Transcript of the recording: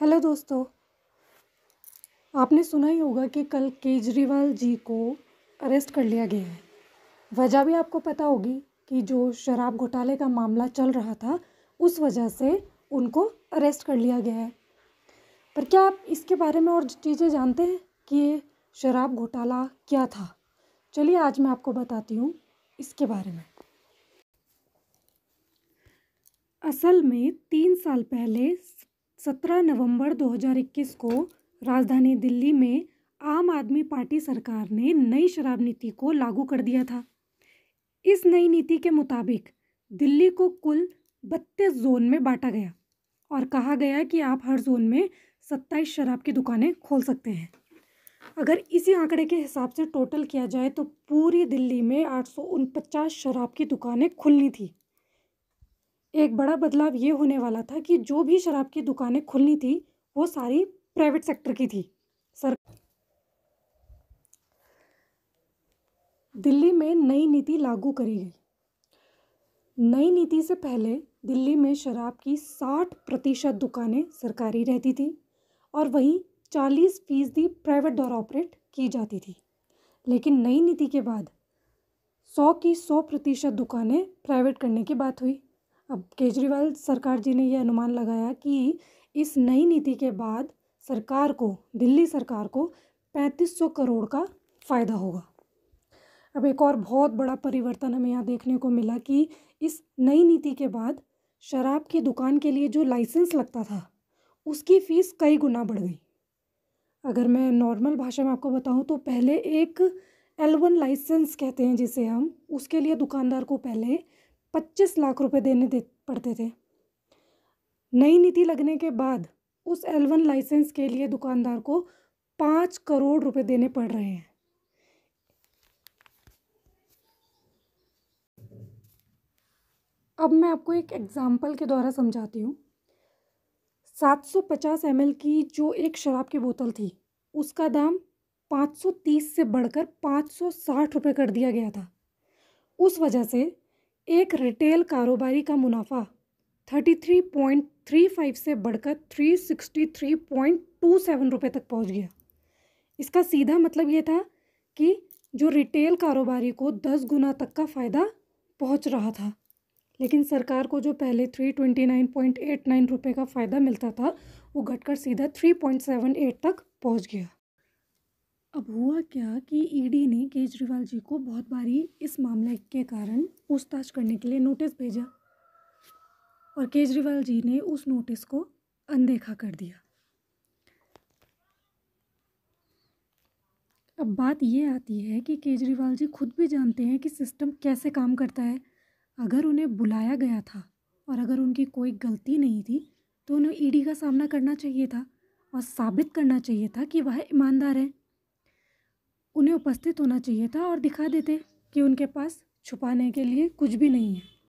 Hello दोस्तों, आपने सुना ही होगा कि कल केजरीवाल जी को अरेस्ट कर लिया गया है। वजह भी आपको पता होगी कि जो शराब घोटाले का मामला चल रहा था, उस वजह से उनको अरेस्ट कर लिया गया है। पर क्या आप इसके बारे में और चीज़ें जानते हैं कि ये शराब घोटाला क्या था? चलिए आज मैं आपको बताती हूँ इसके बारे में। असल में 3 साल पहले 17 नवंबर 2021 को राजधानी दिल्ली में आम आदमी पार्टी सरकार ने नई शराब नीति को लागू कर दिया था। इस नई नीति के मुताबिक दिल्ली को कुल 32 जोन में बांटा गया और कहा गया कि आप हर जोन में 27 शराब की दुकानें खोल सकते हैं। अगर इसी आंकड़े के हिसाब से टोटल किया जाए तो पूरी दिल्ली में 849 शराब की दुकानें खुलनी थी। एक बड़ा बदलाव ये होने वाला था कि जो भी शराब की दुकानें खुलनी थी वो सारी प्राइवेट सेक्टर की थी। दिल्ली में नई नीति लागू करी गई। नई नीति से पहले दिल्ली में शराब की 60% दुकानें सरकारी रहती थी और वहीं 40% प्राइवेट द्वारा ऑपरेट की जाती थी। लेकिन नई नीति के बाद 100 की 100% दुकानें प्राइवेट करने की बात हुई। अब केजरीवाल सरकार जी ने यह अनुमान लगाया कि इस नई नीति के बाद दिल्ली सरकार को 3500 करोड़ का फ़ायदा होगा। अब एक और बहुत बड़ा परिवर्तन हमें यहाँ देखने को मिला कि इस नई नीति के बाद शराब की दुकान के लिए जो लाइसेंस लगता था उसकी फ़ीस कई गुना बढ़ गई। अगर मैं नॉर्मल भाषा में आपको बताऊँ तो पहले एक L1 लाइसेंस कहते हैं जिसे हम, उसके लिए दुकानदार को पहले 25 लाख रुपए देने पड़ते थे। नई नीति लगने के बाद उस L1 लाइसेंस के लिए दुकानदार को 5 करोड़ रुपए देने पड़ रहे हैं। अब मैं आपको एक एग्जाम्पल के द्वारा समझाती हूँ। 750 ml की जो एक शराब की बोतल थी उसका दाम 530 से बढ़कर 560 रुपये कर दिया गया था। उस वजह से एक रिटेल कारोबारी का मुनाफा 33.35 से बढ़कर 363.27 रुपये तक पहुंच गया। इसका सीधा मतलब ये था कि जो रिटेल कारोबारी को 10 गुना तक का फ़ायदा पहुंच रहा था, लेकिन सरकार को जो पहले 329.89 रुपये का फ़ायदा मिलता था वो घटकर सीधा 3.78 तक पहुंच गया। अब हुआ क्या कि ईडी ने केजरीवाल जी को बहुत बारी इस मामले के कारण पूछताछ करने के लिए नोटिस भेजा और केजरीवाल जी ने उस नोटिस को अनदेखा कर दिया। अब बात ये आती है कि केजरीवाल जी खुद भी जानते हैं कि सिस्टम कैसे काम करता है। अगर उन्हें बुलाया गया था और अगर उनकी कोई गलती नहीं थी तो उन्हें ईडी का सामना करना चाहिए था और साबित करना चाहिए था कि वह ईमानदार हैं। उन्हें उपस्थित होना चाहिए था और दिखा देते कि उनके पास छुपाने के लिए कुछ भी नहीं है।